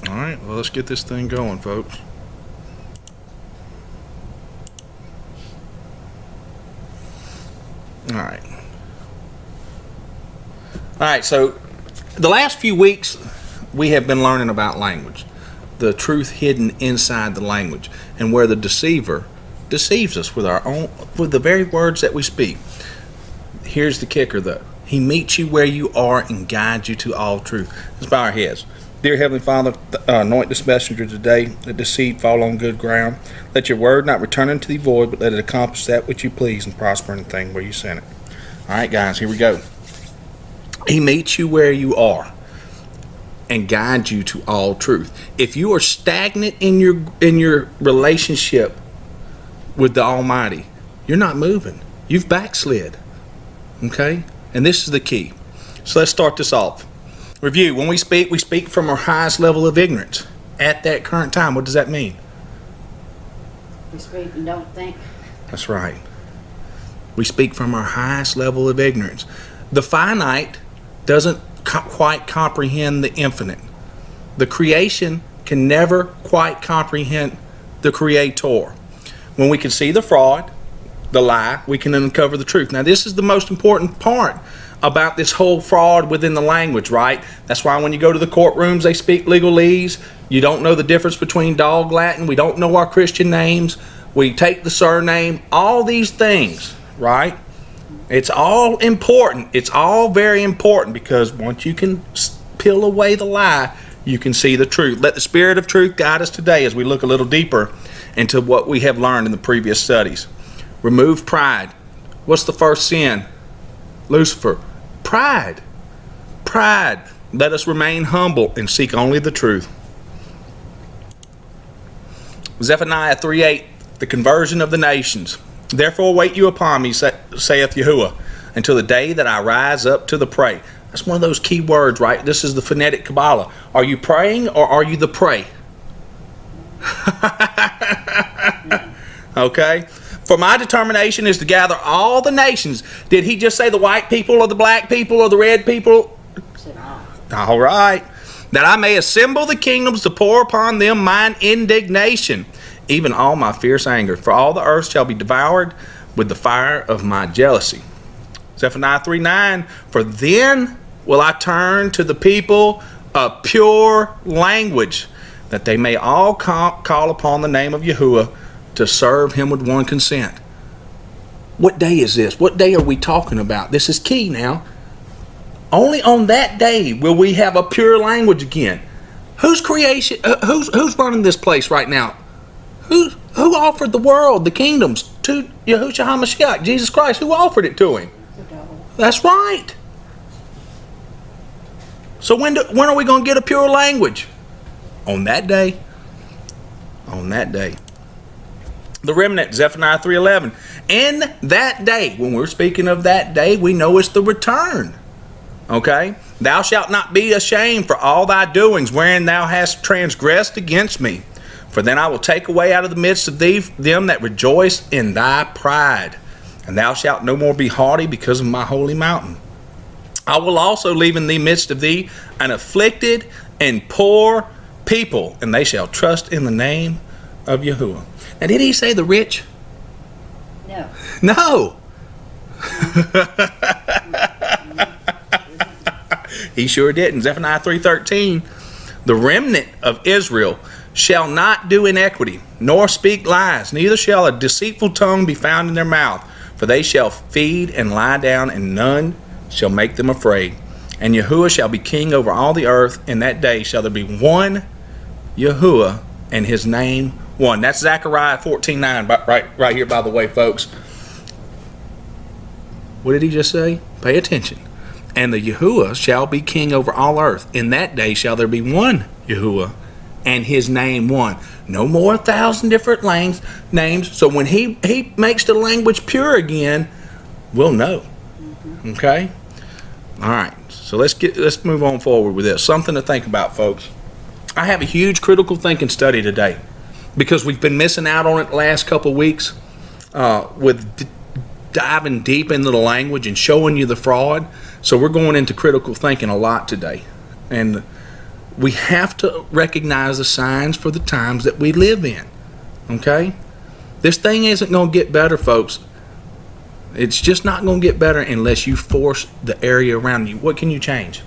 All right, well, let's get this thing going, folks. All right. All right, so the last few weeks we have been learning about language, the truth hidden inside the language, and where the deceiver deceives us with the very words that we speak. Here's the kicker, though. He meets you where you are and guides you to all truth. Let's bow our heads. Dear Heavenly Father, anoint this messenger today. Let the seed fall on good ground. Let your word not return unto thee void, but let it accomplish that which you please and prosper in the thing where you sent it. All right, guys, here we go. He meets you where you are and guides you to all truth. If you are stagnant in your relationship with the Almighty, you're not moving. You've backslid. Okay? And this is the key. So let's start this off. Review. When we speak from our highest level of ignorance at that current time. What does that mean? We speak and don't think. That's right. We speak from our highest level of ignorance. The finite doesn't quite comprehend the infinite. The creation can never quite comprehend the Creator. When we can see the fraud, the lie, we can uncover the truth. Now, this is the most important part about this whole fraud within the language, right? That's why when you go to the courtrooms, they speak legalese. You don't know the difference between dog Latin. We don't know our Christian names. We take the surname. All these things, right? It's all important. It's all very important, because once you can peel away the lie, you can see the truth. Let the Spirit of truth guide us today as we look a little deeper into what we have learned in the previous studies. Remove pride. What's the first sin? Lucifer. Pride. Pride. Let us remain humble and seek only the truth. Zephaniah 3:8, the conversion of the nations. Therefore wait you upon me, saith Yahuwah, until the day that I rise up to the prey. That's one of those key words, right? This is the phonetic Kabbalah. Are you praying or are you the prey? Okay? For my determination is to gather all the nations. Did he just say the white people or the black people or the red people? All right. That I may assemble the kingdoms to pour upon them mine indignation, even all my fierce anger. For all the earth shall be devoured with the fire of my jealousy. Zephaniah 3:9. For then will I turn to the people a pure language, that they may all call upon the name of Yahuwah, to serve him with one consent. What day is this? What day are we talking about? This is key now. Only on that day will we have a pure language again. Whose creation? Who's running this place right now? Who offered the world, the kingdoms, to Yahushua HaMashiach, Jesus Christ? Who offered it to him? That's right. So when are we going to get a pure language? On that day. On that day. The remnant, Zephaniah 3:11. In that day, when we're speaking of that day, we know it's the return. Okay? Thou shalt not be ashamed for all thy doings, wherein thou hast transgressed against me. For then I will take away out of the midst of thee them that rejoice in thy pride. And thou shalt no more be haughty because of my holy mountain. I will also leave in the midst of thee an afflicted and poor people, and they shall trust in the name of Yahuwah. Now, did he say the rich? No. No. He sure didn't. Zephaniah 3:13. The remnant of Israel shall not do iniquity, nor speak lies, neither shall a deceitful tongue be found in their mouth. For they shall feed and lie down, and none shall make them afraid. And Yahuwah shall be king over all the earth. In that day shall there be one Yahuwah, and his name one. That's Zechariah 14:9, right here, by the way, folks. What did he just say? Pay attention. And the Yahuwah shall be king over all earth. In that day shall there be one Yahuwah, and his name one. No more 1,000 different names. So when he makes the language pure again, we'll know. Okay? All right. So let's move on forward with this. Something to think about, folks. I have a huge critical thinking study today, because we've been missing out on it the last couple weeks with diving deep into the language and showing you the fraud. So we're going into critical thinking a lot today. And We have to recognize the signs for the times that we live in. Okay? This thing isn't going to get better, folks. It's just not going to get better unless you force the area around you. What can you change?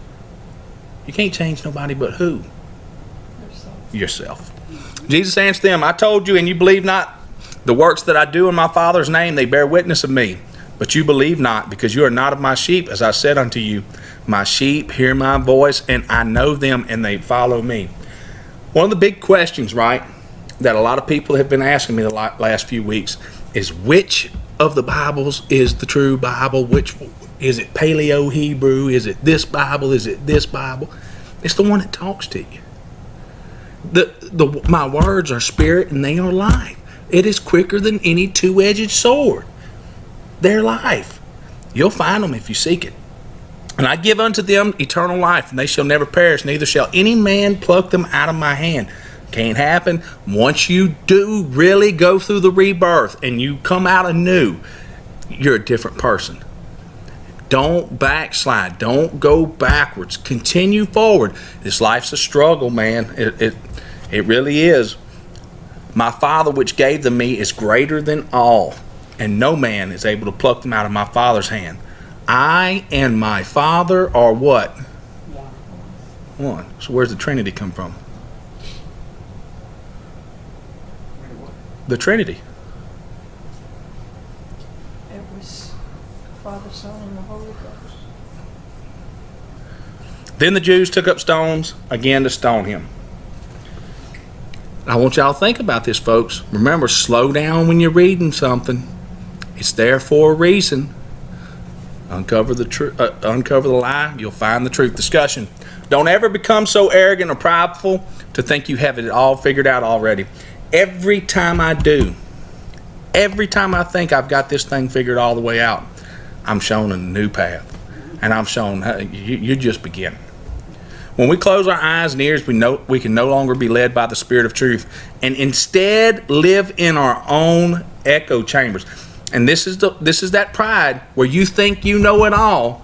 You can't change nobody but who? Yourself. Jesus answered them, I told you, and you believe not. The works that I do in my Father's name, they bear witness of me. But you believe not, because you are not of my sheep, as I said unto you. My sheep hear my voice, and I know them, and they follow me. One of the big questions, right, that a lot of people have been asking me the last few weeks is, which of the Bibles is the true Bible? Which is it? Paleo Hebrew? Is it this Bible? Is it this Bible? It's the one that talks to you. My words are spirit and they are life. It is quicker than any two-edged sword. They're life. You'll find them if you seek it. And I give unto them eternal life, and they shall never perish, neither shall any man pluck them out of my hand. Can't happen. Once you do really go through the rebirth and you come out anew, you're a different person. Don't backslide. Don't go backwards. Continue forward. This life's a struggle, man. It really is. My Father which gave them me is greater than all, and no man is able to pluck them out of my Father's hand. I and my Father are what? One. So where's the Trinity come from? The Trinity. It was Father, Son, and the Holy Ghost. Then the Jews took up stones again to stone him. I want y'all to think about this, folks. Remember, slow down when you're reading something. It's there for a reason. Uncover the lie, you'll find the truth. Discussion. Don't ever become so arrogant or prideful to think you have it all figured out already. Every time I do, every time I think I've got this thing figured all the way out, I'm shown a new path. And I'm shown, hey, you're just beginning. When we close our eyes and ears, we can no longer be led by the Spirit of truth, and instead live in our own echo chambers. And this is that pride where you think you know it all.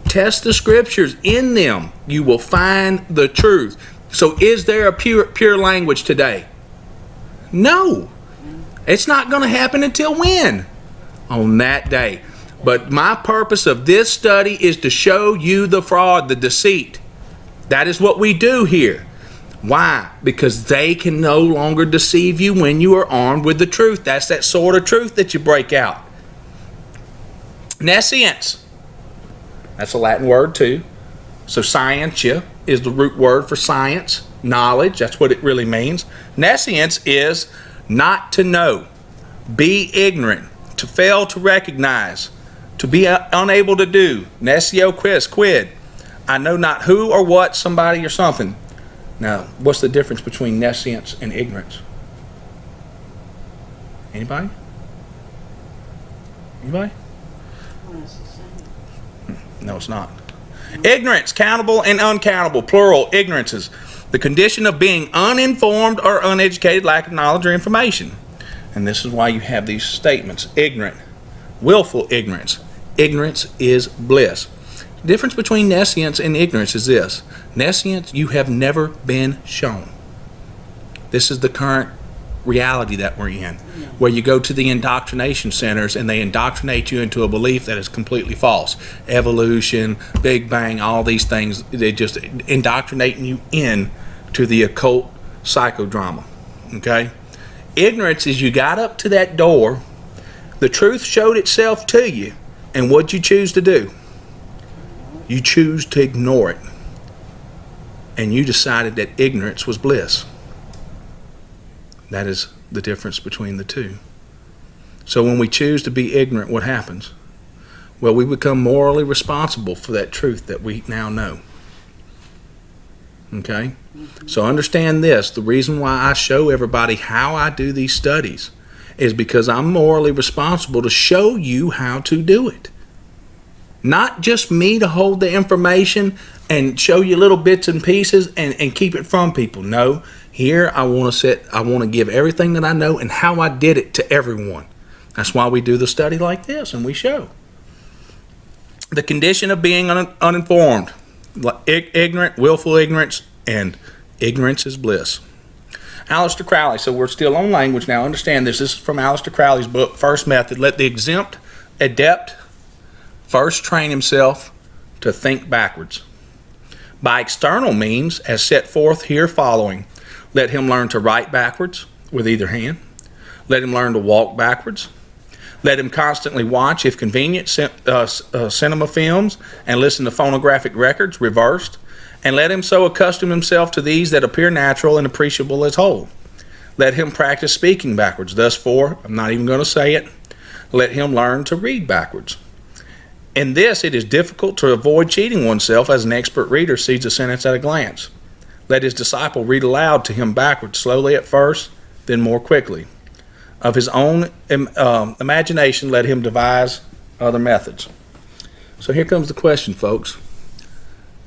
Test the scriptures. In them you will find the truth. So is there a pure language today? No. It's not going to happen until when? On that day. But my purpose of this study is to show you the fraud, the deceit. That is what we do here. Why? Because they can no longer deceive you when you are armed with the truth. That's that sword of truth that you break out. Nescience. That's a Latin word too. So scientia is the root word for science, knowledge. That's what it really means. Nescience is not to know, be ignorant, to fail to recognize, to be unable to do. Nescio quid. I know not who or what, somebody or something. Now, what's the difference between nescience and ignorance? Anybody? Anybody? No, it's not. Ignorance, countable and uncountable, plural, ignorances. The condition of being uninformed or uneducated, lack of knowledge or information. And this is why you have these statements. Ignorant, willful ignorance. Ignorance is bliss. The difference between nescience and ignorance is this. Nescience, you have never been shown. This is the current reality that we're in, where you go to the indoctrination centers and they indoctrinate you into a belief that is completely false. Evolution, Big Bang, all these things, they just indoctrinating you in to the occult psychodrama. Okay? Ignorance is you got up to that door, the truth showed itself to you, and what'd you choose to do? You choose to ignore it. And you decided that ignorance was bliss. That is the difference between the two. So when we choose to be ignorant, what happens? Well, we become morally responsible for that truth that we now know. Okay? So understand this. The reason why I show everybody how I do these studies is because I'm morally responsible to show you how to do it. Not just me to hold the information and show you little bits and pieces and keep it from people. No, here I want to give everything that I know and how I did it to everyone. That's why we do the study like this and we show. The condition of being uninformed, ignorant, willful ignorance, and ignorance is bliss. Aleister Crowley. So we're still on language now. Understand this. This is from Aleister Crowley's book, First Method. Let the exempt adept first train himself to think backwards. By external means, as set forth here following, let him learn to write backwards with either hand. Let him learn to walk backwards. Let him constantly watch, if convenient, cinema films and listen to phonographic records reversed. And let him so accustom himself to these that appear natural and appreciable as whole. Let him practice speaking backwards. Thus for, I'm not even going to say it, let him learn to read backwards. In this, it is difficult to avoid cheating oneself, as an expert reader sees a sentence at a glance. Let his disciple read aloud to him backwards, slowly at first, then more quickly. Of his own imagination, let him devise other methods. So here comes the question, folks.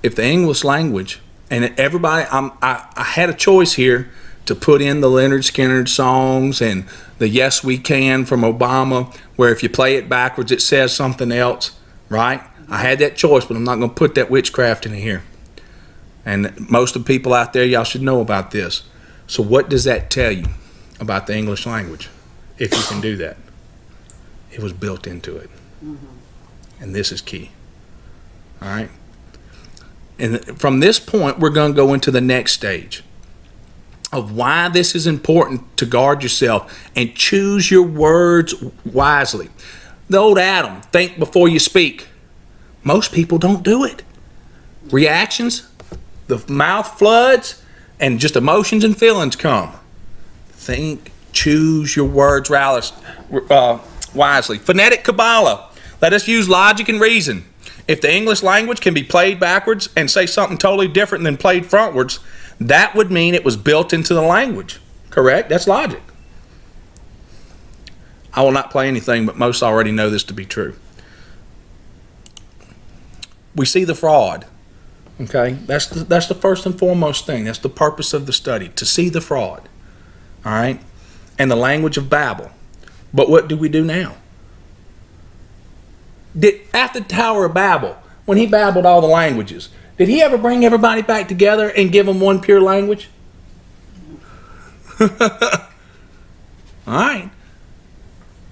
If the English language, and everybody, I had a choice here to put in the Leonard Skinner songs and the Yes We Can from Obama, where if you play it backwards, it says something else, right? I had that choice, but I'm not going to put that witchcraft in here. And most of the people out there, y'all should know about this. So what does that tell you about the English language, if you can do that? It was built into it. And this is key. All right? And from this point, we're going to go into the next stage of why this is important to guard yourself and choose your words wisely. The old Adam, think before you speak. Most people don't do it. Reactions, the mouth floods, and just emotions and feelings come. Think, choose your words wisely. Phonetic Kabbalah. Let us use logic and reason. If the English language can be played backwards and say something totally different than played frontwards, that would mean it was built into the language. Correct? That's logic. I will not play anything, but most already know this to be true. We see the fraud. Okay? That's the first and foremost thing. That's the purpose of the study, to see the fraud. All right? And the language of Babel. But what do we do now? After the Tower of Babel, when he babbled all the languages, did he ever bring everybody back together and give them one pure language? All right.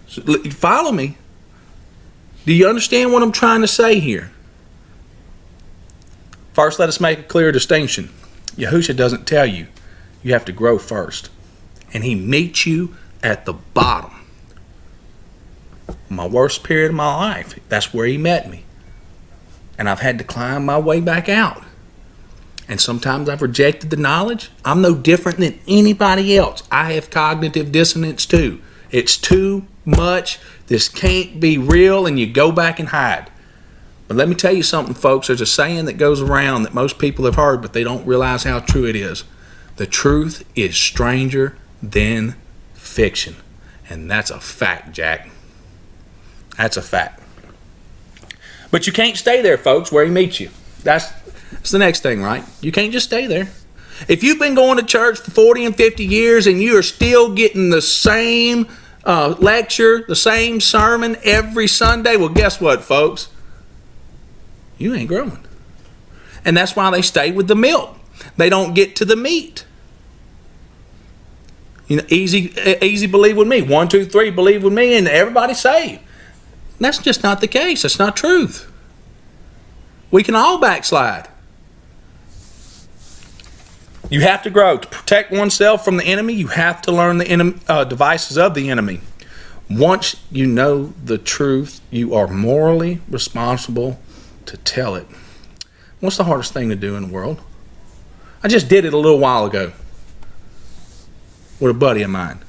So, follow me. Do you understand what I'm trying to say here? First, let us make a clear distinction. Yahusha doesn't tell you you have to grow first. And he meets you at the bottom. My worst period of my life, that's where he met me. And I've had to climb my way back out. And sometimes I've rejected the knowledge. I'm no different than anybody else. I have cognitive dissonance too. It's too much. This can't be real, and you go back and hide. But let me tell you something, folks. There's a saying that goes around that most people have heard, but they don't realize how true it is. The truth is stranger than fiction. And that's a fact, Jack. That's a fact. But you can't stay there, folks, where he meets you. That's the next thing, right? You can't just stay there. If you've been going to church for 40 and 50 years and you are still getting the same lecture, the same sermon every Sunday, well, guess what, folks? You ain't growing. And that's why they stay with the milk. They don't get to the meat. You know, easy believe with me. 1, 2, 3, believe with me, and everybody's saved. That's just not the case. That's not truth. We can all backslide. You have to grow. To protect oneself from the enemy, you have to learn the devices of the enemy. Once you know the truth, you are morally responsible to tell it. What's the hardest thing to do in the world? I just did it a little while ago with a buddy of mine.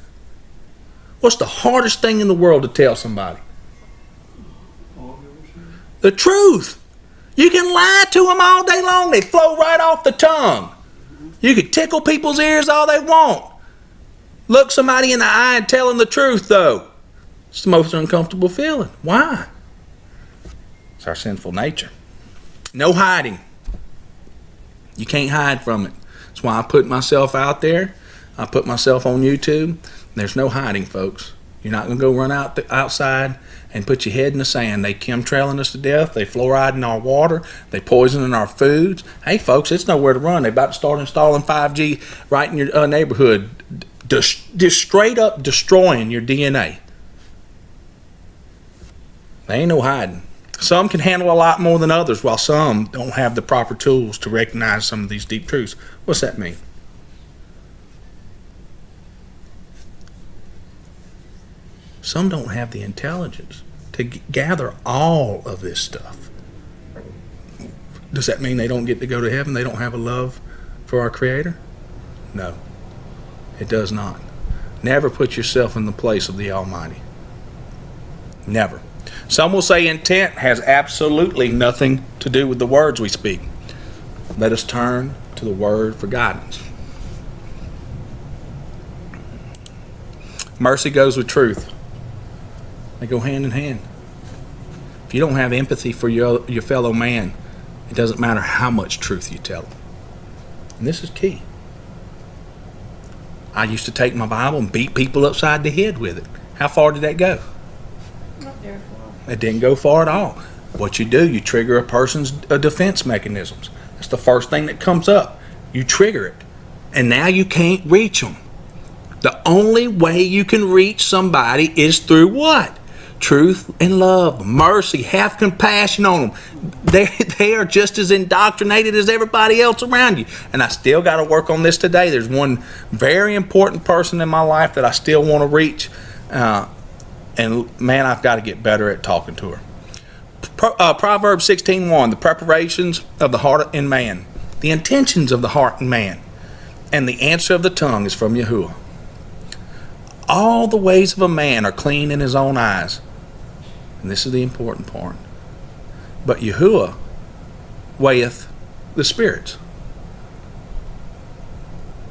What's the hardest thing in the world to tell somebody? The truth. You can lie to them all day long. They flow right off the tongue. You can tickle people's ears all they want. Look somebody in the eye and tell them the truth, though. It's the most uncomfortable feeling. Why? It's our sinful nature. No hiding. You can't hide from it. That's why I put myself out there. I put myself on YouTube. There's no hiding, folks. You're not going to go run outside and put your head in the sand. They chemtrailing us to death. They fluoriding our water. They poisoning our foods. Hey, folks, it's nowhere to run. They're about to start installing 5G right in your neighborhood. Just straight up destroying your DNA. There ain't no hiding. Some can handle a lot more than others, while some don't have the proper tools to recognize some of these deep truths. What's that mean? Some don't have the intelligence to gather all of this stuff. Does that mean they don't get to go to heaven? They don't have a love for our Creator? No, it does not. Never put yourself in the place of the Almighty. Never. Some will say intent has absolutely nothing to do with the words we speak. Let us turn to the Word for guidance. Mercy goes with truth. They go hand in hand. If you don't have empathy for your fellow man, it doesn't matter how much truth you tell them. And this is key. I used to take my Bible and beat people upside the head with it. How far did that go? Not very far. It didn't go far at all. What you do, you trigger a person's defense mechanisms. That's the first thing that comes up. You trigger it. And now you can't reach them. The only way you can reach somebody is through what? Truth and love, mercy, have compassion on them. They are just as indoctrinated as everybody else around you. And I still got to work on this today. There's one very important person in my life that I still want to reach. And man, I've got to get better at talking to her. Proverbs 16:1, the preparations of the heart in man, the intentions of the heart in man, and the answer of the tongue is from Yahuwah. All the ways of a man are clean in his own eyes. And this is the important part. But Yahuwah weigheth the spirits.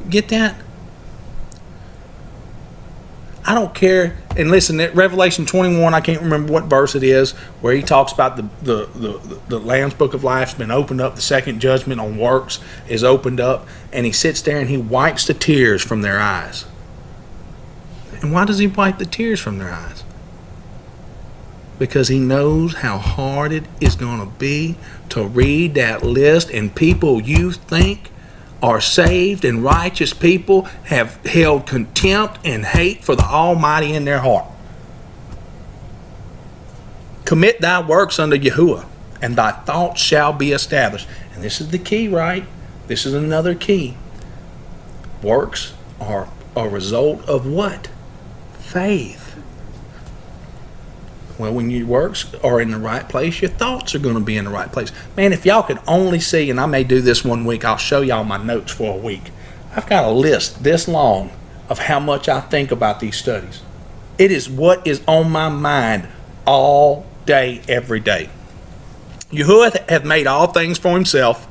Get that? I don't care. And listen, at Revelation 21, I can't remember what verse it is, where he talks about the Lamb's Book of Life's been opened up. The second judgment on works is opened up. And he sits there and he wipes the tears from their eyes. And why does he wipe the tears from their eyes? Because he knows how hard it is going to be to read that list, and people you think are saved and righteous people have held contempt and hate for the Almighty in their heart. Commit thy works unto Yahuwah, and thy thoughts shall be established. And this is the key, right? This is another key. Works are a result of what? Faith. Well, when your works are in the right place, your thoughts are going to be in the right place. Man, if y'all could only see, and I may do this one week, I'll show y'all my notes for a week. I've got a list this long of how much I think about these studies. It is what is on my mind all day, every day. Yahuwah hath made all things for himself.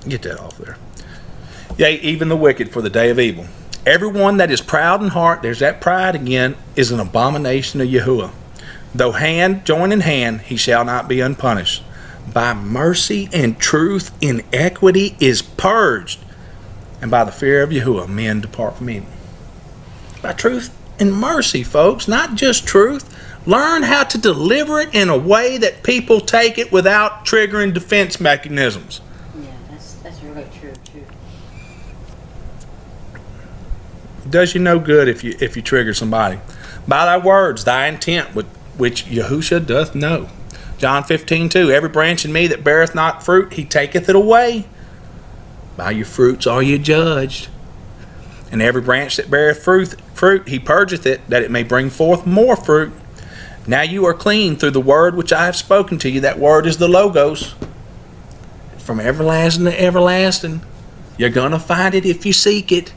Get that off there. Yea, even the wicked for the day of evil. Everyone that is proud in heart, there's that pride again, is an abomination of Yahuwah. Though hand join in hand, he shall not be unpunished. By mercy and truth in equity is purged, and by the fear of Yahuwah men depart from evil. By truth and mercy, folks, not just truth. Learn how to deliver it in a way that people take it without triggering defense mechanisms. Yeah, that's really true. Does you no good if you trigger somebody. By thy words, thy intent, which Yahusha doth know. John 15:2, every branch in me that beareth not fruit, he taketh it away. By your fruits are you judged. And every branch that beareth fruit, he purgeth it, that it may bring forth more fruit. Now you are clean through the word which I have spoken to you. That word is the Logos. From everlasting to everlasting. You're going to find it if you seek it.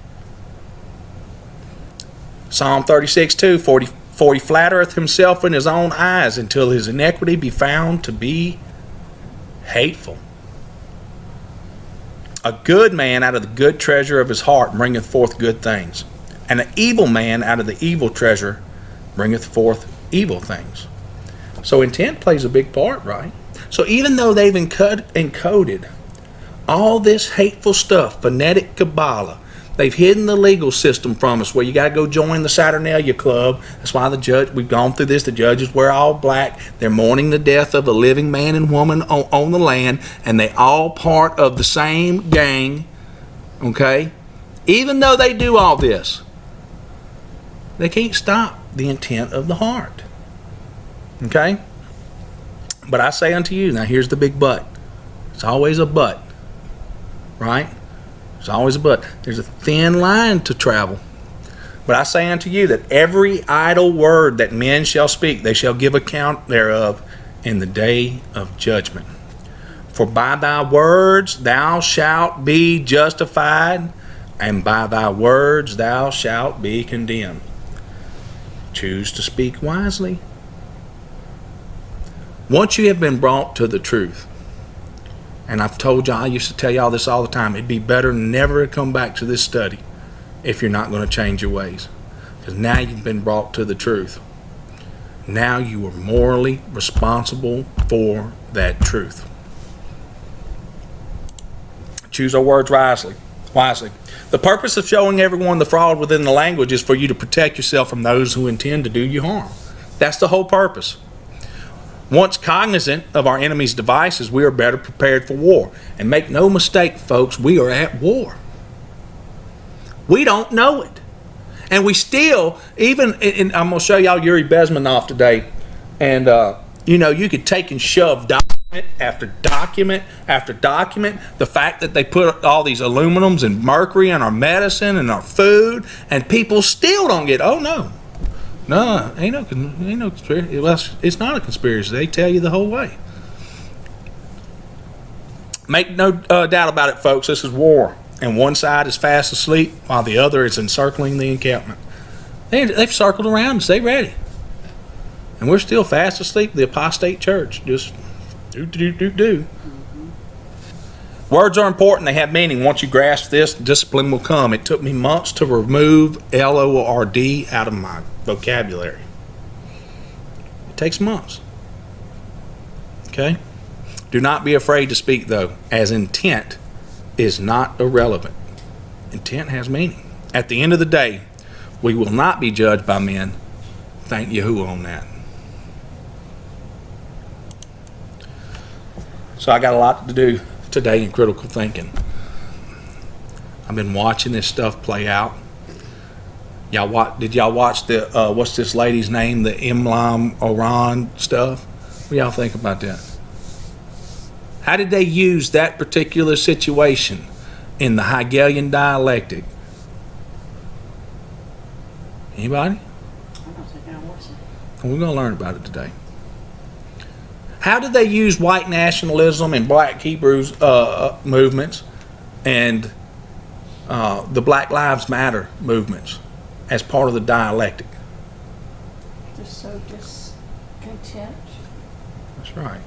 Psalm 36:2, for he flattereth himself in his own eyes until his iniquity be found to be hateful. A good man out of the good treasure of his heart bringeth forth good things, and an evil man out of the evil treasure bringeth forth evil things. So intent plays a big part, right? So even though they've encoded all this hateful stuff, phonetic Kabbalah, They've hidden the legal system from us, where you got to go join the Saturnalia Club. That's why we've gone through this. The judges wear all black. They're mourning the death of a living man and woman on the land, and they all part of the same gang. Okay? Even though they do all this, they can't stop the intent of the heart. Okay? But I say unto you, now here's the big but. It's always a but. Right? There's always a but. There's a thin line to travel. But I say unto you that every idle word that men shall speak, they shall give account thereof in the day of judgment. For by thy words thou shalt be justified, and by thy words thou shalt be condemned. Choose to speak wisely. Once you have been brought to the truth, and I've told y'all, I used to tell y'all this all the time, it'd be better never to come back to this study if you're not going to change your ways. Because now you've been brought to the truth. Now you are morally responsible for that truth. Choose our words wisely. The purpose of showing everyone the fraud within the language is for you to protect yourself from those who intend to do you harm. That's the whole purpose. Once cognizant of our enemy's devices, we are better prepared for war. And make no mistake, folks, we are at war. We don't know it. And we still, and I'm going to show y'all Yuri Bezmenov today. And, you could take and shove document after document after document. The fact that they put all these aluminums and mercury in our medicine and our food, and people still don't get, oh no. No, ain't no conspiracy. Well, it's not a conspiracy. They tell you the whole way. Make no doubt about it, folks. This is war, and one side is fast asleep while the other is encircling the encampment. They've circled around us. They ready, and we're still fast asleep. The apostate church just do. Words are important. They have meaning. Once you grasp this, discipline will come. It took me months to remove LORD out of my vocabulary. It takes months. Okay? Do not be afraid to speak, though, as intent is not irrelevant. Intent has meaning. At the end of the day, we will not be judged by men. Thank Yahuwah on that. So I got a lot to do today in critical thinking. I've been watching this stuff play out. Did y'all watch the what's this lady's name, the Imlam Oran stuff? What do y'all think about that? How did they use that particular situation in the Hegelian dialectic? Anybody? I don't think I watched it. We're going to learn about it today. How did they use white nationalism and black Hebrews movements and the Black Lives Matter movements as part of the dialectic? They're so discontent. That's right.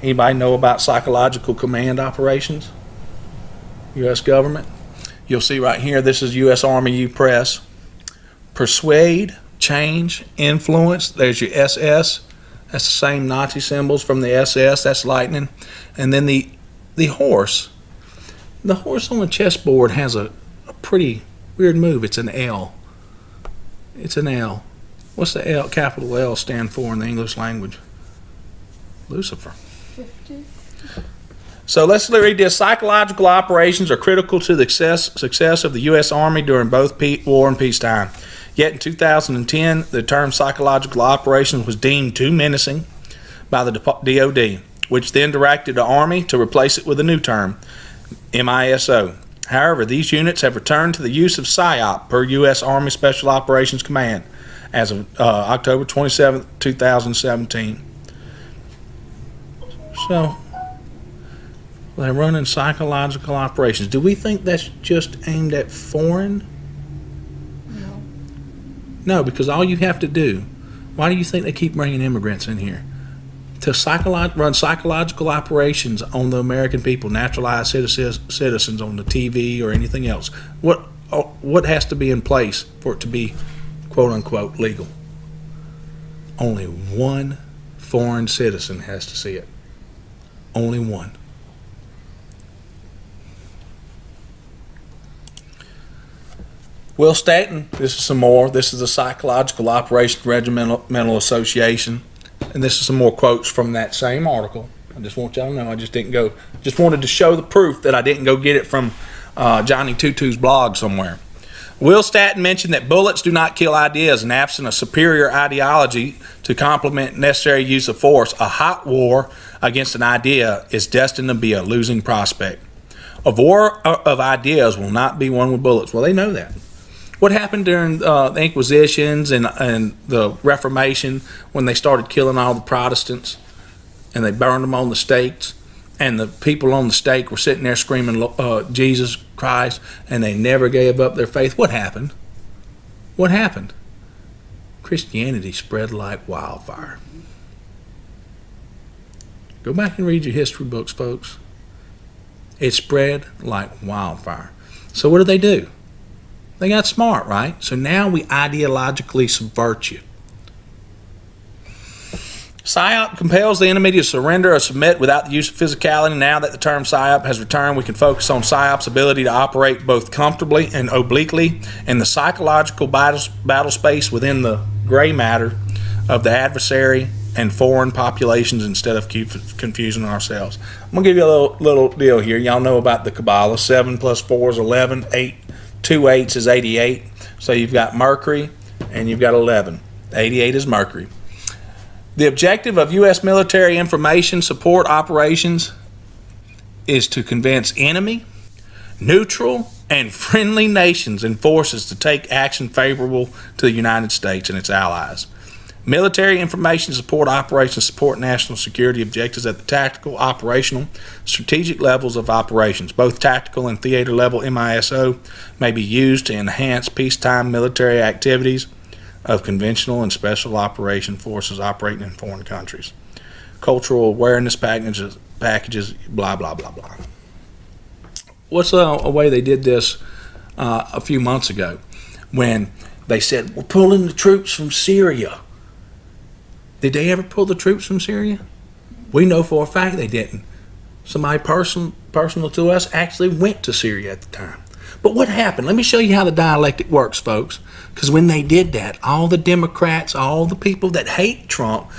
Anybody know about psychological command operations? U.S. government? You'll see right here, this is U.S. Army U Press. Persuade, change, influence. There's your SS. That's the same Nazi symbols from the SS. That's lightning. And then the horse. The horse on the chessboard has a pretty weird move. It's an L. It's an L. What's the L, capital L stand for in the English language? Lucifer. 50. So let's read this. Psychological operations are critical to the success of the U.S. Army during both war and peacetime. Yet in 2010, the term psychological operations was deemed too menacing by the DOD, which then directed the Army to replace it with a new term, MISO. However, these units have returned to the use of PSYOP per U.S. Army Special Operations Command as of October 27, 2017. So, they're running psychological operations. Do we think that's just aimed at foreign? No, because all you have to do, why do you think they keep bringing immigrants in here? To run psychological operations on the American people, naturalized citizens on the TV or anything else. What has to be in place for it to be, quote unquote, legal? Only one foreign citizen has to see it. Only one. Will Stanton, this is some more. This is the Psychological Operations Regimental Association. And this is some more quotes from that same article. I just want y'all to know I just wanted to show the proof that I didn't go get it from Johnny Tutu's blog somewhere. Will Stanton mentioned that bullets do not kill ideas, and absent a superior ideology to complement necessary use of force, a hot war against an idea is destined to be a losing prospect. A war of ideas will not be won with bullets. Well, they know that. What happened during the Inquisitions and the Reformation when they started killing all the Protestants and they burned them on the stakes, and the people on the stake were sitting there screaming, Jesus Christ, and they never gave up their faith? What happened? What happened? Christianity spread like wildfire. Go back and read your history books, folks. It spread like wildfire. So what do? They got smart, right? So now we ideologically subvert you. PSYOP compels the enemy to surrender or submit without the use of physicality. Now that the term PSYOP has returned, we can focus on PSYOP's ability to operate both comfortably and obliquely in the psychological battle space within the gray matter of the adversary and foreign populations instead of confusing ourselves. I'm going to give you a little deal here. Y'all know about the Kabbalah. 7 plus 4 is 11. 2 8s is 88. So you've got Mercury and you've got 11. 88 is Mercury. The objective of U.S. military information support operations is to convince enemy, neutral, and friendly nations and forces to take action favorable to the United States and its allies. Military information support operations support national security objectives at the tactical, operational, strategic levels of operations. Both tactical and theater level MISO may be used to enhance peacetime military activities of conventional and special operation forces operating in foreign countries. Cultural awareness packages, blah, blah, blah, blah. What's a way they did this a few months ago when they said, we're pulling the troops from Syria? Did they ever pull the troops from Syria? We know for a fact they didn't. Somebody personal to us actually went to Syria at the time. But what happened? Let me show you how the dialectic works, folks. Because when they did that, all the Democrats, all the people that hate Trump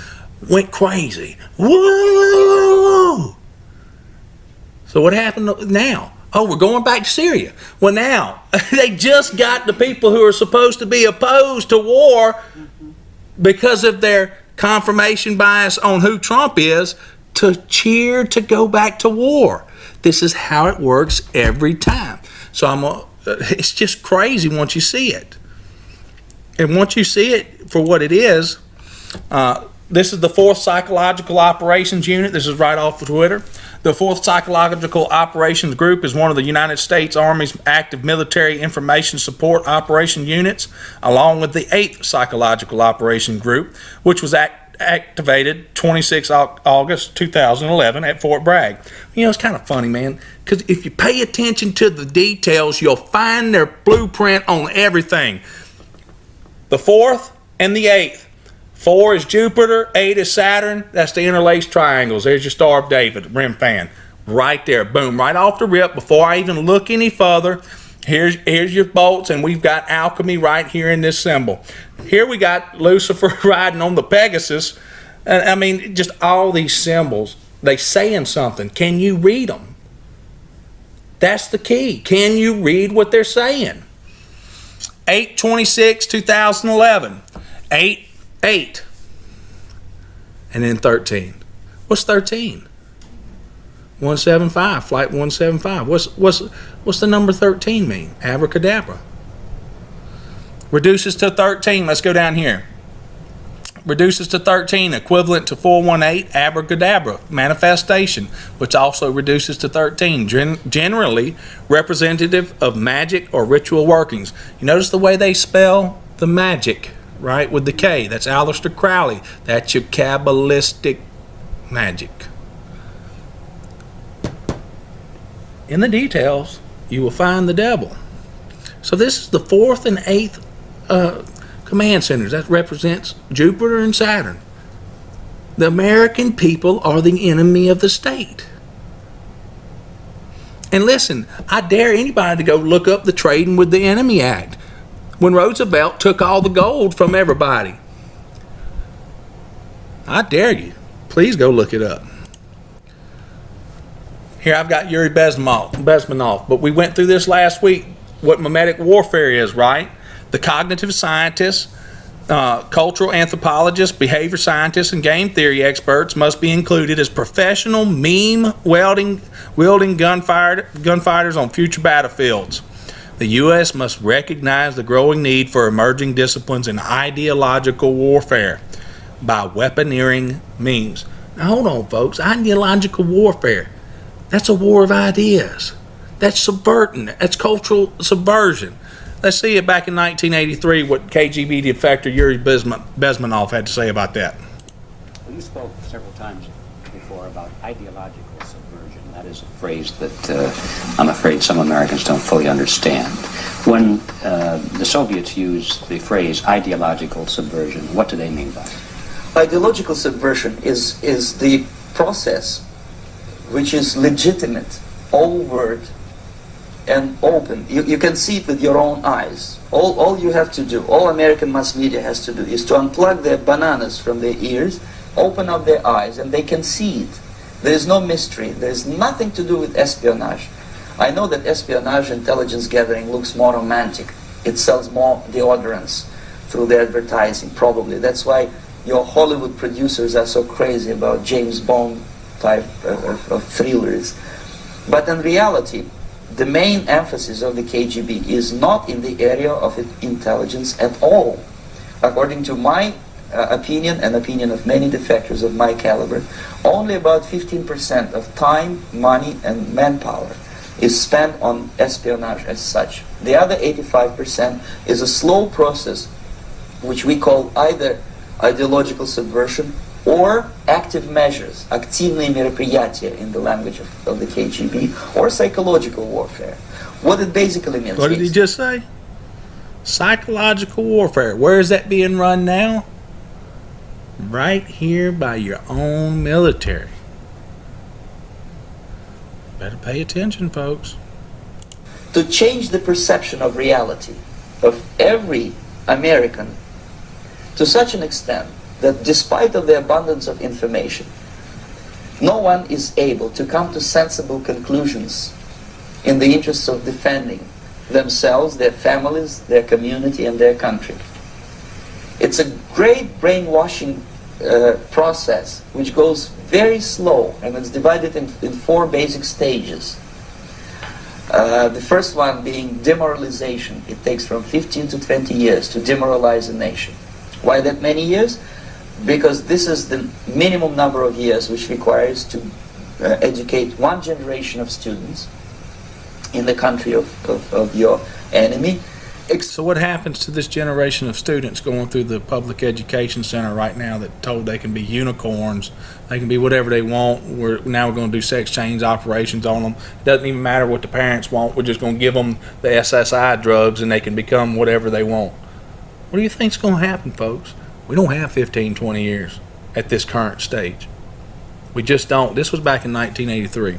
went crazy. Whoa! So what happened now? Oh, we're going back to Syria. Well, now, they just got the people who are supposed to be opposed to war because of their confirmation bias on who Trump is to cheer to go back to war. This is how it works every time. So it's just crazy once you see it. And once you see it for what it is, this is the 4th Psychological Operations Unit. This is right off of Twitter. The 4th Psychological Operations Group is one of the United States Army's active military information support operation units, along with the 8th Psychological Operations Group, which was activated 26 August 2011 at Fort Bragg. You know, it's kind of funny, man, because if you pay attention to the details, you'll find their blueprint on everything. The 4th and the 8th. 4 is Jupiter, 8 is Saturn. That's the interlaced triangles. There's your Star of David, rim fan. Right there, boom, right off the rip. Before I even look any further, here's your bolts, and we've got alchemy right here in this symbol. Here we got Lucifer riding on the Pegasus. I mean, just all these symbols, they saying something. Can you read them? That's the key. Can you read what they're saying? 8/26/2011. 8. And then 13. What's 13? 175. Flight 175. What's the number 13 mean? Abracadabra. Reduces to 13. Let's go down here. Reduces to 13, equivalent to 418, abracadabra, manifestation, which also reduces to 13, generally representative of magic or ritual workings. You notice the way they spell the magic, right, with the K. That's Aleister Crowley. That's your Kabbalistic magic. In the details, you will find the devil. So this is the 4th and 8th command centers. That represents Jupiter and Saturn. The American people are the enemy of the state. And listen, I dare anybody to go look up the Trading with the Enemy Act. when Roosevelt took all the gold from everybody. I dare you. Please go look it up. Here I've got Yuri Bezmenov, but we went through this last week, what mimetic warfare is, right? The cognitive scientists, cultural anthropologists, behavior scientists, and game theory experts must be included as professional meme-wielding gunfighters on future battlefields. The U.S. must recognize the growing need for emerging disciplines in ideological warfare by weaponeering memes. Now hold on, folks. Ideological warfare. That's a war of ideas. That's subverting. That's cultural subversion. Let's see it back in 1983, what KGB defector Yuri Bezmenov had to say about that. Well, you spoke several times before about ideological subversion. That is a phrase that I'm afraid some Americans don't fully understand. When the Soviets use the phrase ideological subversion, what do they mean by it? Ideological subversion is the process which is legitimate, overt, and open. You can see it with your own eyes. All you have to do, all American mass media has to do, is to unplug their bananas from their ears, open up their eyes, and they can see it. There is no mystery. There is nothing to do with espionage. I know that espionage intelligence gathering looks more romantic. It sells more deodorants through the advertising, probably. That's why your Hollywood producers are so crazy about James Bond type of thrillers. But in reality, the main emphasis of the KGB is not in the area of intelligence at all. According to my opinion and opinion of many defectors of my caliber, only about 15% of time, money, and manpower is spent on espionage as such. The other 85% is a slow process which we call either ideological subversion or active measures, активные мероприятия in the language of the KGB, or psychological warfare. What it basically means. What did he just say? Psychological warfare. Where is that being run now? Right here by your own military. Better pay attention, folks. To change the perception of reality of every American to such an extent that despite of the abundance of information, no one is able to come to sensible conclusions in the interests of defending themselves, their families, their community, and their country. It's a great brainwashing process which goes very slow, and it's divided in 4 basic stages. The first one being demoralization. It takes from 15 to 20 years to demoralize a nation. Why that many years? Because this is the minimum number of years which requires to educate one generation of students in the country of your enemy. So what happens to this generation of students going through the public education center right now that told they can be unicorns, they can be whatever they want, we're going to do sex change operations on them. It doesn't even matter what the parents want, we're just going to give them the SSI drugs and they can become whatever they want. What do you think's going to happen, folks? We don't have 15, 20 years at this current stage. We just don't. This was back in 1983.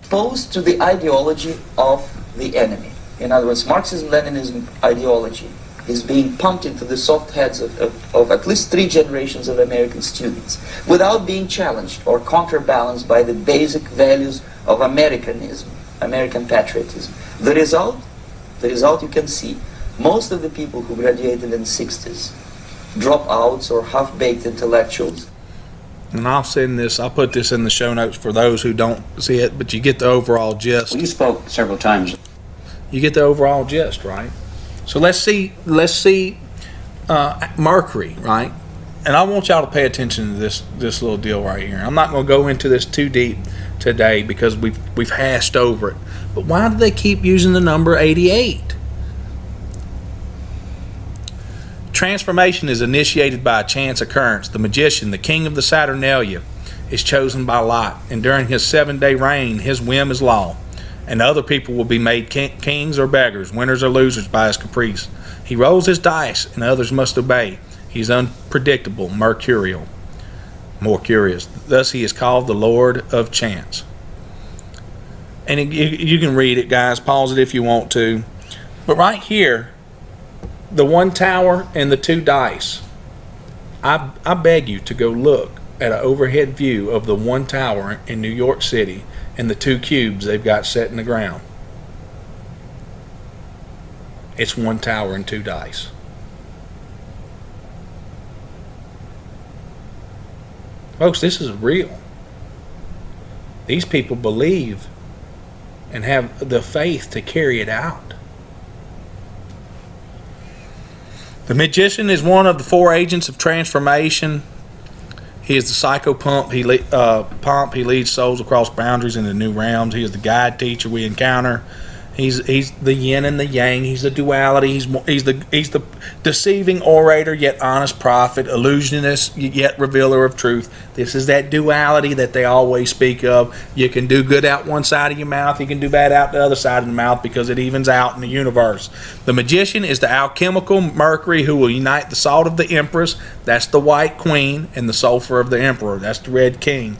Exposed to the ideology of the enemy. In other words, Marxism-Leninism ideology is being pumped into the soft heads of at least 3 generations of American students without being challenged or counterbalanced by the basic values of Americanism, American patriotism. The result you can see. Most of the people who graduated in the 60s, dropouts or half-baked intellectuals. And I'll put this in the show notes for those who don't see it, but you get the overall gist. Well, you spoke several times. You get the overall gist, right? So let's see Mercury, right? And I want y'all to pay attention to this little deal right here. I'm not going to go into this too deep today because we've hashed over it. But why do they keep using the number 88? Transformation is initiated by a chance occurrence. The magician, the king of the Saturnalia, is chosen by Lot, and during his 7-day reign, his whim is law. And other people will be made kings or beggars, winners or losers by his caprice. He rolls his dice, and others must obey. He's unpredictable, more curious. Thus he is called the Lord of Chance. And you can read it, guys. Pause it if you want to. But right here, The one tower and the two dice. I beg you to go look at an overhead view of the one tower in New York City and the two cubes they've got set in the ground. It's one tower and two dice. Folks, this is real. These people believe and have the faith to carry it out. The magician is one of the four agents of transformation. He is the psychopomp. He leads souls across boundaries into new realms. He is the guide teacher we encounter. He's the yin and the yang. He's the duality. He's the deceiving orator yet honest prophet, illusionist yet revealer of truth. This is that duality that they always speak of. You can do good out one side of your mouth. You can do bad out the other side of the mouth because it evens out in the universe. The magician is the alchemical Mercury who will unite the salt of the Empress. That's the White Queen, and the sulfur of the Emperor. That's the Red King.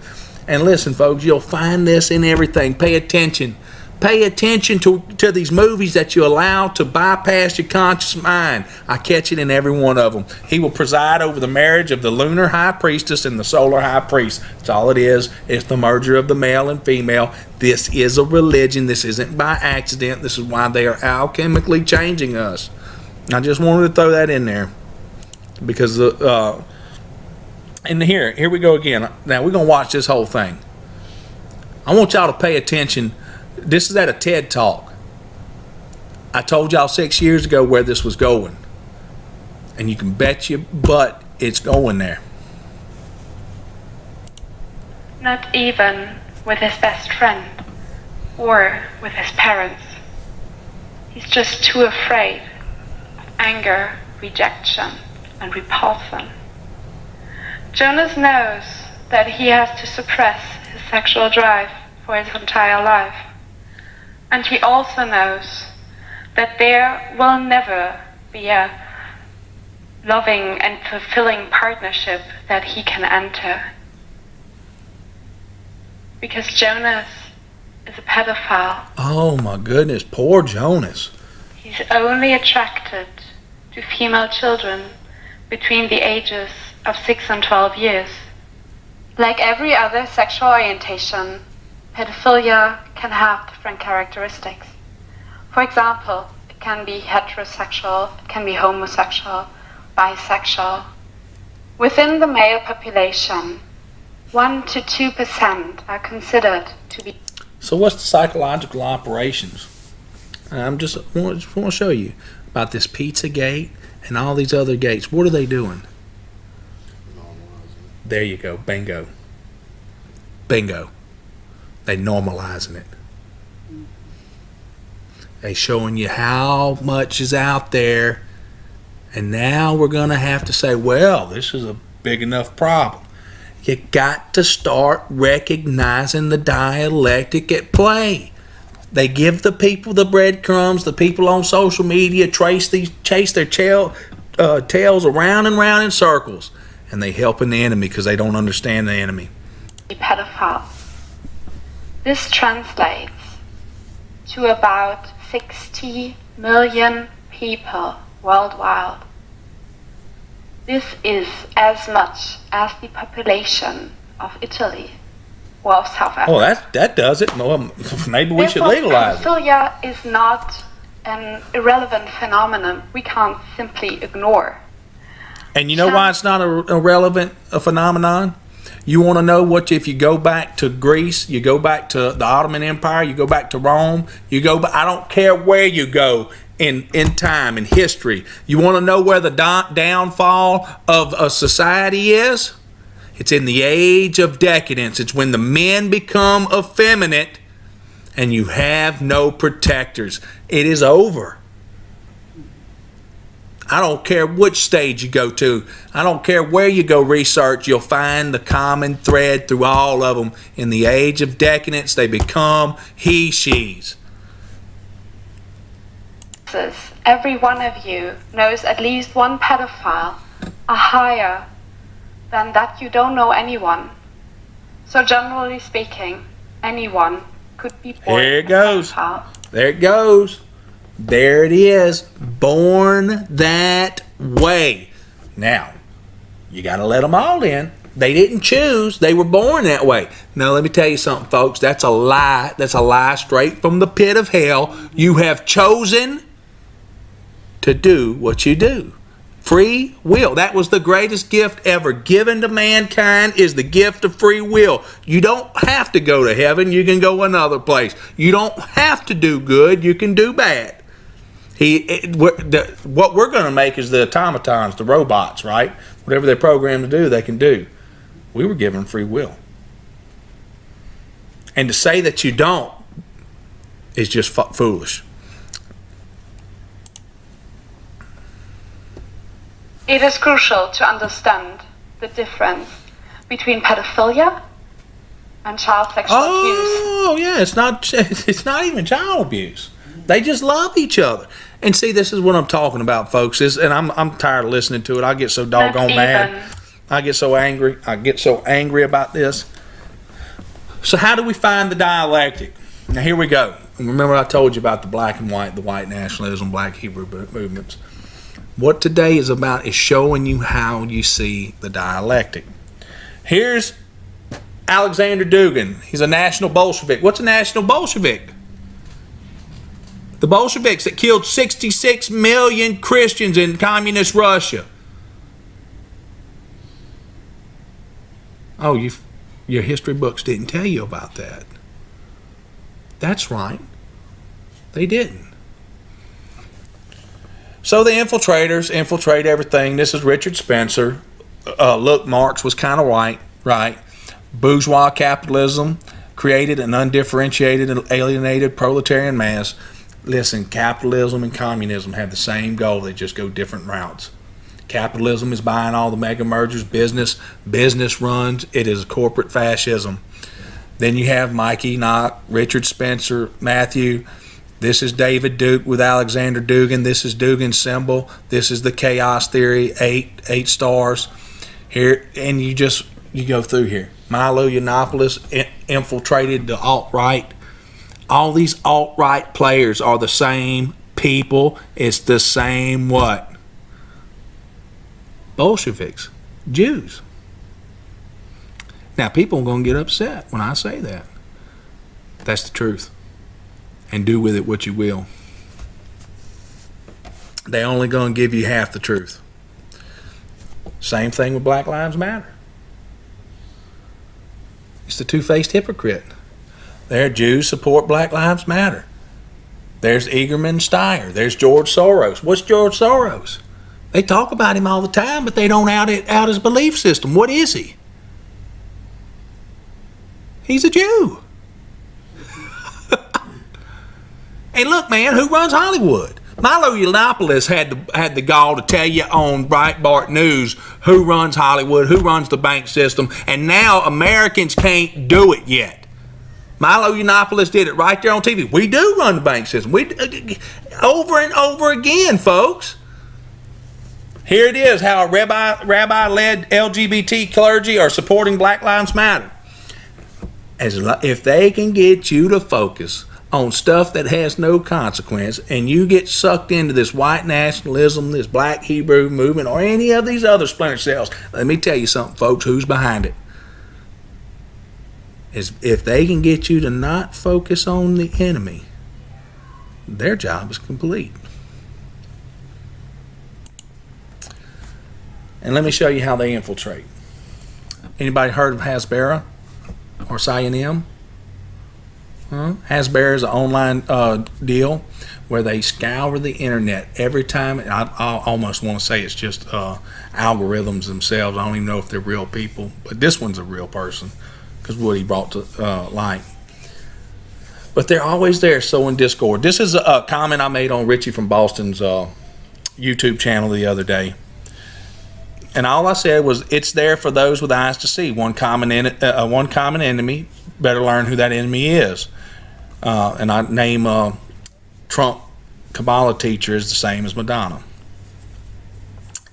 And listen, folks, you'll find this in everything. Pay attention. Pay attention to these movies that you allow to bypass your conscious mind. I catch it in every one of them. He will preside over the marriage of the lunar high priestess and the solar high priest. That's all it is. It's the merger of the male and female. This is a religion. This isn't by accident. This is why they are alchemically changing us. I just wanted to throw that in there. Because, and here we go again. Now, we're going to watch this whole thing. I want y'all to pay attention. This is at a TED Talk. I told y'all 6 years ago where this was going. And you can bet your butt it's going there. Not even with his best friend or with his parents. He's just too afraid of anger, rejection, and repulsion. Jonas knows that he has to suppress his sexual drive for his entire life. And he also knows that there will never be a loving and fulfilling partnership that he can enter. Because Jonas is a pedophile. Oh my goodness, poor Jonas. He's only attracted to female children between the ages of 6 and 12 years. Like every other sexual orientation, pedophilia can have different characteristics. For example, it can be heterosexual, it can be homosexual, bisexual. Within the male population, 1 to 2% are considered to be. So what's the psychological operations? I just want to show you about this Pizzagate and all these other gates. What are they doing? There you go. Bingo. Bingo. They normalizing it. They showing you how much is out there, and now we're gonna have to say, well, this is a big enough problem. You got to start recognizing the dialectic at play. They give the people the breadcrumbs. The people on social media chase their tails around and round in circles, and they helping the enemy because they don't understand the enemy. Pedophile. This translates to about 60 million people worldwide. This is as much as the population of Italy or of South Africa. Oh, that does it. Well, maybe we should legalize it. Pedophilia is not an irrelevant phenomenon we can't simply ignore. And you know why it's not a irrelevant phenomenon? You want to know what? If you go back to Greece, you go back to the Ottoman Empire, you go back to Rome, I don't care where you go in time, in history. You want to know where the downfall of a society is? It's in the age of decadence. It's when the men become effeminate and you have no protectors. It is over. I don't care which stage you go to. I don't care where you go research. You'll find the common thread through all of them. In the age of decadence, they become he-she's. Every one of you knows at least one pedophile, a higher than that you don't know anyone. So generally speaking, anyone could be born There it a goes. pedophile. There it goes. There it is. Born that way. Now, you got to let them all in. They didn't choose. They were born that way. Now, let me tell you something, folks. That's a lie. That's a lie straight from the pit of hell. You have chosen to do what you do. Free will. That was the greatest gift ever given to mankind, is the gift of free will. You don't have to go to heaven. You can go another place. You don't have to do good. You can do bad. What we're going to make is the automatons, the robots, right? Whatever they're programmed to do, they can do. We were given free will. And to say that you don't is just foolish. It is crucial to understand the difference between pedophilia and child sexual abuse. Oh, yeah, it's not even child abuse. They just love each other. And see, this is what I'm talking about, folks. And I'm tired of listening to it. I get so doggone mad. I get so angry. I get so angry about this. So how do we find the dialectic? Now, here we go. Remember I told you about the black and white, the white nationalism, black Hebrew movements. What today is about is showing you how you see the dialectic. Here's Alexander Dugin. He's a national Bolshevik. What's a national Bolshevik? The Bolsheviks that killed 66 million Christians in communist Russia. Oh, your history books didn't tell you about that. That's right. They didn't. So the infiltrators infiltrate everything. This is Richard Spencer. Look, Marx was kind of right. Bourgeois capitalism created an undifferentiated and alienated proletarian mass. Listen, capitalism and communism have the same goal. They just go different routes. Capitalism is buying all the mega mergers. Business runs. It is corporate fascism. Then you have Mike Enoch, Richard Spencer, Matthew. This is David Duke with Alexander Dugin. This is Dugin's symbol. This is the chaos theory, eight stars. Here, and you go through here. Milo Yiannopoulos infiltrated the alt-right. All these alt-right players are the same people. It's the same what? Bolsheviks, Jews. Now, people are going to get upset when I say that. That's the truth. And do with it what you will. They're only going to give you half the truth. Same thing with Black Lives Matter. It's the two-faced hypocrite. There, Jews support Black Lives Matter. There's Egerman Steyer. There's George Soros. What's George Soros? They talk about him all the time, but they don't out his belief system. What is he? He's a Jew. Hey, look, man, who runs Hollywood? Milo Yiannopoulos had the gall to tell you on Breitbart News who runs Hollywood, who runs the bank system, and now Americans can't do it yet. Milo Yiannopoulos did it right there on TV. We do run the bank system. We over and over again, folks. Here it is, how a rabbi-led LGBT clergy are supporting Black Lives Matter. If they can get you to focus on stuff that has no consequence, and you get sucked into this white nationalism, this black Hebrew movement, or any of these other splinter cells, let me tell you something, folks, who's behind it. If they can get you to not focus on the enemy, their job is complete. And let me show you how they infiltrate. Anybody heard of Hasbara or Cyan? Hasbara is an online deal where they scour the internet every time. I almost want to say it's just algorithms themselves. I don't even know if they're real people, but this one's a real person because what he brought to light. But they're always there sowing discord. This is a comment I made on Richie from Boston's YouTube channel the other day. And all I said was, it's there for those with eyes to see. One common enemy. Better learn who that enemy is. And I name Trump Kabbalah teacher is the same as Madonna.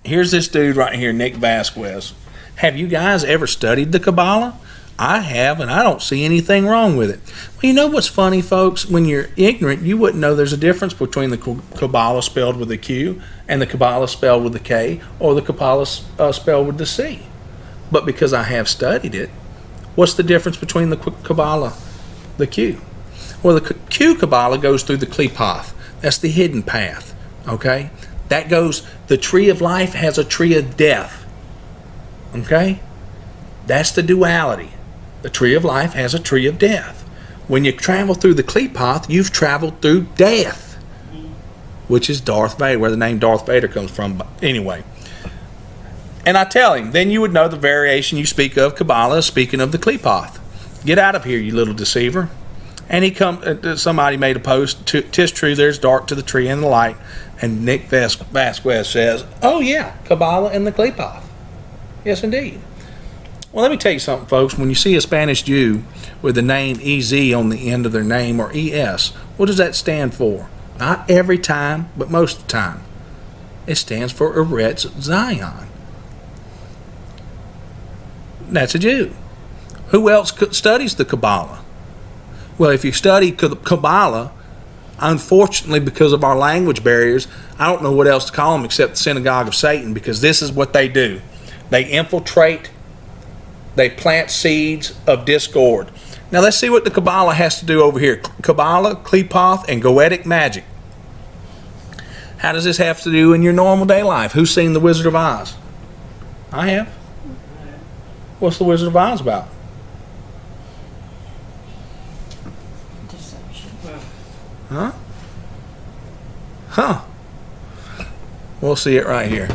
Here's this dude right here, Nick Vasquez. Have you guys ever studied the Kabbalah? I have, and I don't see anything wrong with it. Well, you know what's funny, folks? When you're ignorant, you wouldn't know there's a difference between the Kabbalah spelled with a Q and the Kabbalah spelled with a K, or the Kabbalah spelled with the C. But because I have studied it, what's the difference between the Kabbalah, the Q? Well, the Q Kabbalah goes through the Klipoth. That's the hidden path, okay? That goes, the tree of life has a tree of death, okay? That's the duality. The tree of life has a tree of death. When you travel through the Klipoth, you've traveled through death, which is Darth Vader, where the name Darth Vader comes from. But anyway, and I tell him, then you would know the variation you speak of, Kabbalah, speaking of the Klipoth. Get out of here, you little deceiver. And somebody made a post, "'Tis true, there's dark to the tree and the light." And Nick Vasquez says, "Oh yeah, Kabbalah and the Klipoth." Yes, indeed. Well, let me tell you something, folks. When you see a Spanish Jew with the name EZ on the end of their name, or ES, what does that stand for? Not every time, but most of the time. It stands for Eretz Zion. That's a Jew. Who else studies the Kabbalah? Well, if you study Kabbalah, unfortunately, because of our language barriers, I don't know what else to call them except the synagogue of Satan, because this is what they do. They infiltrate. They plant seeds of discord. Now let's see what the Kabbalah has to do over here. Kabbalah, Klipoth, and Goetic magic. How does this have to do in your normal day life? Who's seen The Wizard of Oz? I have. What's The Wizard of Oz about? Deception. Huh? Huh. We'll see it right here.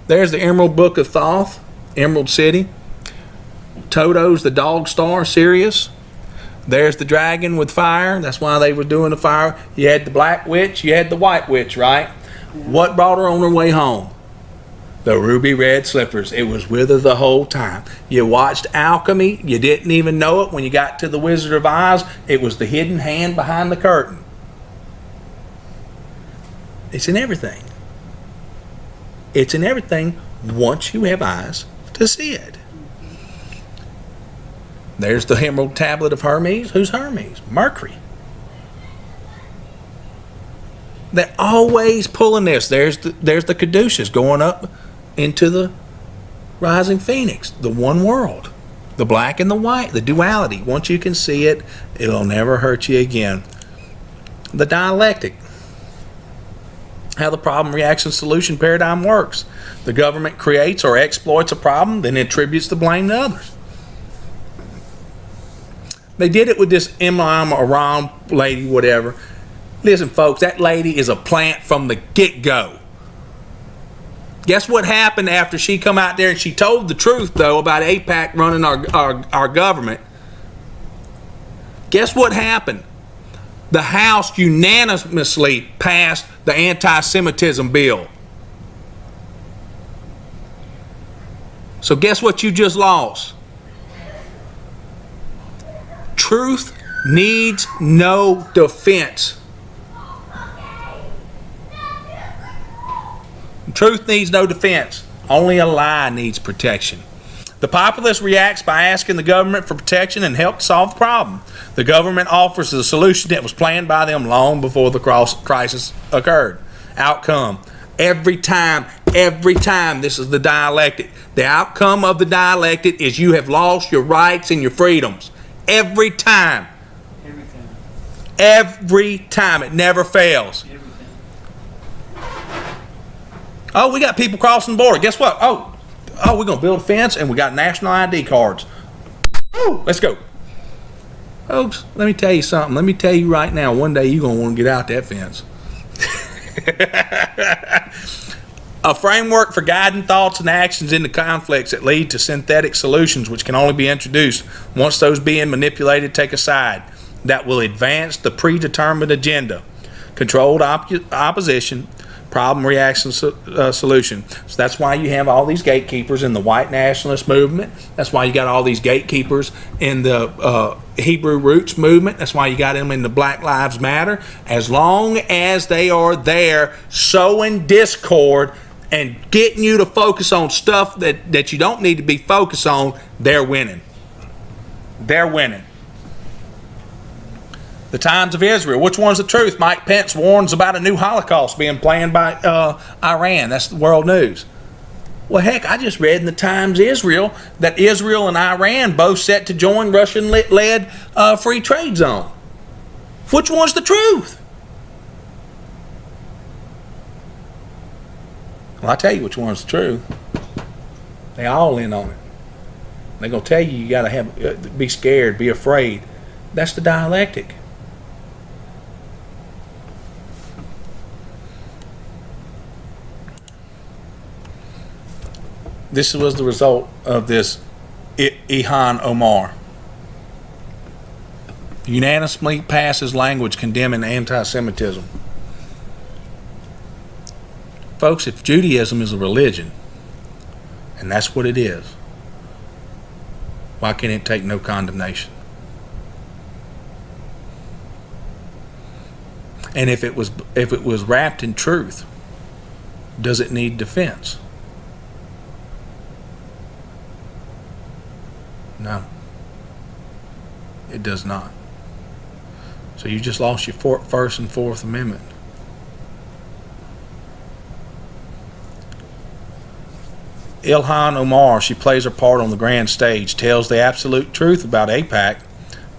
There's the Emerald Book of Thoth, Emerald City. Toto's the dog star, Sirius. There's the dragon with fire. That's why they were doing the fire. You had the black witch, you had the white witch, right? What brought her on her way home? The ruby red slippers. It was with her the whole time. You watched alchemy. You didn't even know it. When you got to the Wizard of Oz, it was the hidden hand behind the curtain. It's in everything. It's in everything once you have eyes to see it. There's the Emerald Tablet of Hermes. Who's Hermes? Mercury. They're always pulling this. There's the Caduceus going up into the rising phoenix, the one world, the black and the white, the duality. Once you can see it, it'll never hurt you again. The dialectic. How the problem, reaction, solution paradigm works. The government creates or exploits a problem, then attributes the blame to others. They did it with this Imam Aram lady, whatever. Listen, folks, that lady is a plant from the get-go. Guess what happened after she come out there and she told the truth, though, about AIPAC running our government? Guess what happened? The House unanimously passed the anti-Semitism bill. So guess what you just lost? Truth needs no defense. Truth needs no defense. Only a lie needs protection. The populace reacts by asking the government for protection and help solve the problem. The government offers the solution that was planned by them long before the crisis occurred. Outcome. Every time, this is the dialectic. The outcome of the dialectic is you have lost your rights and your freedoms. Every time. Every time. It never fails. Oh, we got people crossing the border. Guess what? Oh, we're going to build a fence and we got national ID cards. Oh, let's go. Folks, let me tell you something. Let me tell you right now, one day you're going to want to get out that fence. A framework for guiding thoughts and actions into conflicts that lead to synthetic solutions which can only be introduced once those being manipulated take a side that will advance the predetermined agenda. Controlled opposition, problem, reaction, solution. So that's why you have all these gatekeepers in the white nationalist movement. That's why you got all these gatekeepers in the Hebrew roots movement. That's why you got them in the Black Lives Matter. As long as they are there sowing discord and getting you to focus on stuff that you don't need to be focused on, they're winning. They're winning. The Times of Israel. Which one's the truth? Mike Pence warns about a new Holocaust being planned by Iran. That's the world news. Well, heck, I just read in the Times Israel that Israel and Iran both set to join Russian-led free trade zone. Which one's the truth? Well, I'll tell you which one's the truth. They all in on it. They're going to tell you got to be scared, be afraid. That's the dialectic. This was the result of this Ilhan Omar. Unanimously passes language condemning anti-Semitism. Folks, if Judaism is a religion, and that's what it is, why can't it take no condemnation? And if it was wrapped in truth, does it need defense? No, it does not. So you just lost your First and Fourth Amendment. Ilhan Omar, she plays her part on the grand stage, tells the absolute truth about AIPAC,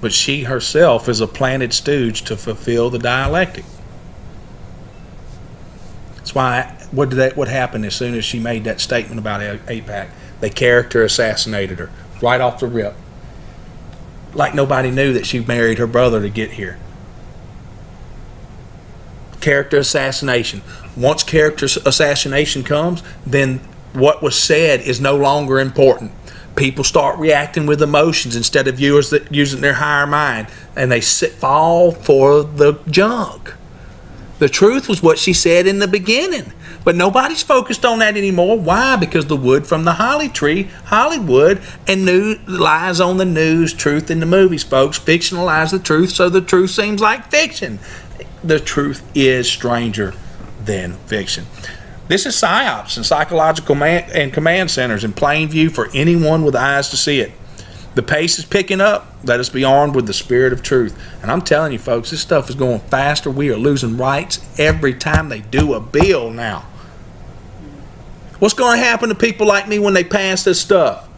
but she herself is a planted stooge to fulfill the dialectic. That's why, what happened as soon as she made that statement about AIPAC? They character assassinated her right off the rip. Like nobody knew that she married her brother to get here. Character assassination. Once character assassination comes, then what was said is no longer important. People start reacting with emotions instead of using their higher mind, and they fall for the junk. The truth was what she said in the beginning, but nobody's focused on that anymore. Why? Because the wood from the holly tree, Hollywood, and lies on the news, truth in the movies, folks. Fictionalize the truth so the truth seems like fiction. The truth is stranger than fiction. This is psyops and psychological and command centers in plain view for anyone with eyes to see it. The pace is picking up. Let us be armed with the spirit of truth. And I'm telling you, folks, this stuff is going faster. We are losing rights every time they do a bill now. What's going to happen to people like me when they pass this stuff?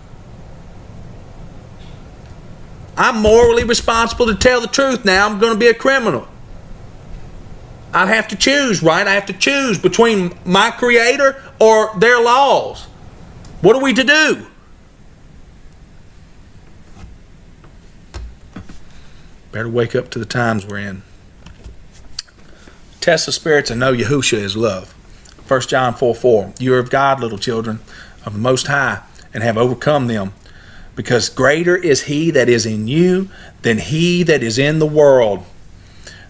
I'm morally responsible to tell the truth now. I'm going to be a criminal. I have to choose, right? I have to choose between my creator or their laws. What are we to do? Better wake up to the times we're in. Test the spirits and know Yahusha is love. 1 John 4:4. You are of God, little children, of the Most High, and have overcome them, because greater is he that is in you than he that is in the world.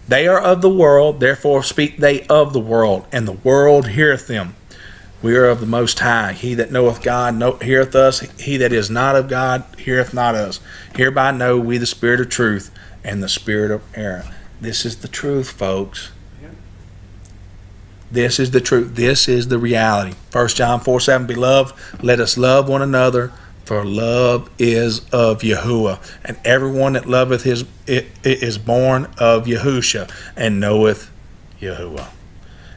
They are of the world, therefore speak they of the world, and the world heareth them. We are of the Most High. He that knoweth God heareth us. He that is not of God heareth not us. Hereby know we the spirit of truth and the spirit of error. This is the truth, folks. This is the truth. This is the reality. 1 John 4:7. Beloved, let us love one another, for love is of Yahuwah, and everyone that loveth is born of Yahusha, and knoweth Yahuwah.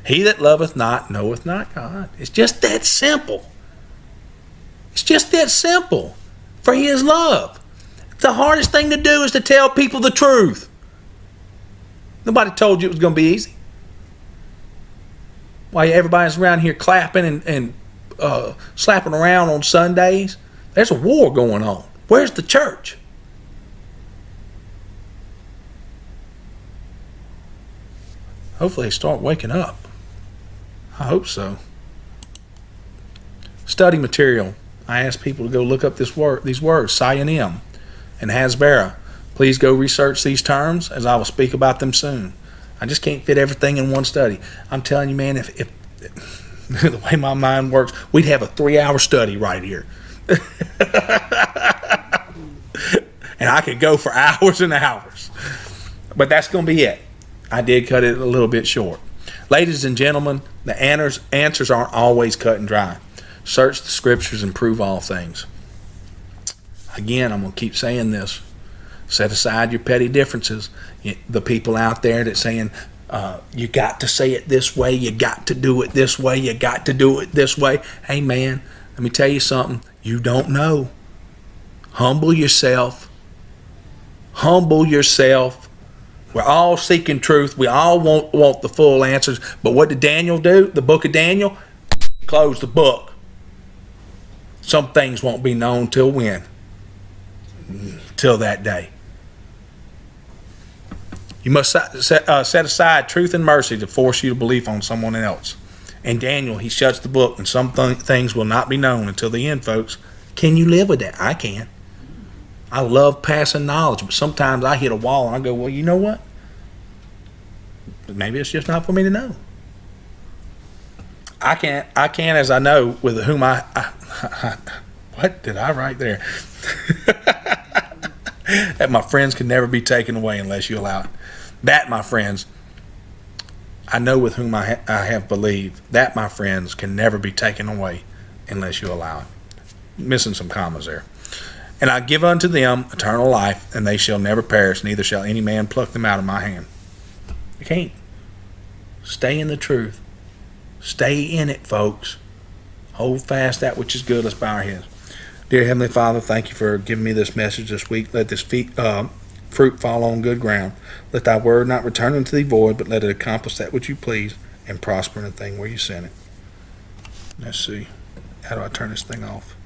He that loveth not knoweth not God. It's just that simple. It's just that simple. For he is love. The hardest thing to do is to tell people the truth. Nobody told you it was going to be easy. While everybody's around here clapping and slapping around on Sundays, there's a war going on. Where's the church? Hopefully they start waking up. I hope so. Study material. I ask people to go look up these words, Sayanim and Hasbara. Please go research these terms, as I will speak about them soon. I just can't fit everything in one study. I'm telling you, man, if the way my mind works, we'd have a 3-hour study right here. And I could go for hours and hours. But that's going to be it. I did cut it a little bit short. Ladies and gentlemen, the answers aren't always cut and dry. Search the scriptures and prove all things. Again, I'm going to keep saying this. Set aside your petty differences. The people out there that saying, you got to say it this way, you got to do it this way, you got to do it this way. Hey man, let me tell you something. You don't know. Humble yourself. Humble yourself. We're all seeking truth. We all want the full answers. But what did Daniel do? The book of Daniel? Close the book. Some things won't be known till when? Till that day. You must set aside truth and mercy to force you to believe on someone else. And Daniel, he shuts the book, and some things will not be known until the end, folks. Can you live with that? I can. I love passing knowledge, but sometimes I hit a wall and I go, well, you know what? Maybe it's just not for me to know. I can't, as I know, with whom what did I write there? That my friends can never be taken away unless you allow it. That, my friends, I know with whom I have believed. That, my friends, can never be taken away unless you allow it. Missing some commas there. And I give unto them eternal life, and they shall never perish, neither shall any man pluck them out of my hand. You can't. Stay in the truth. Stay in it, folks. Hold fast that which is good. Let's bow our heads. Dear Heavenly Father, thank you for giving me this message this week. Let this fruit fall on good ground. Let thy word not return unto thee void, but let it accomplish that which you please and prosper in the thing where you sent it. Let's see. How do I turn this thing off?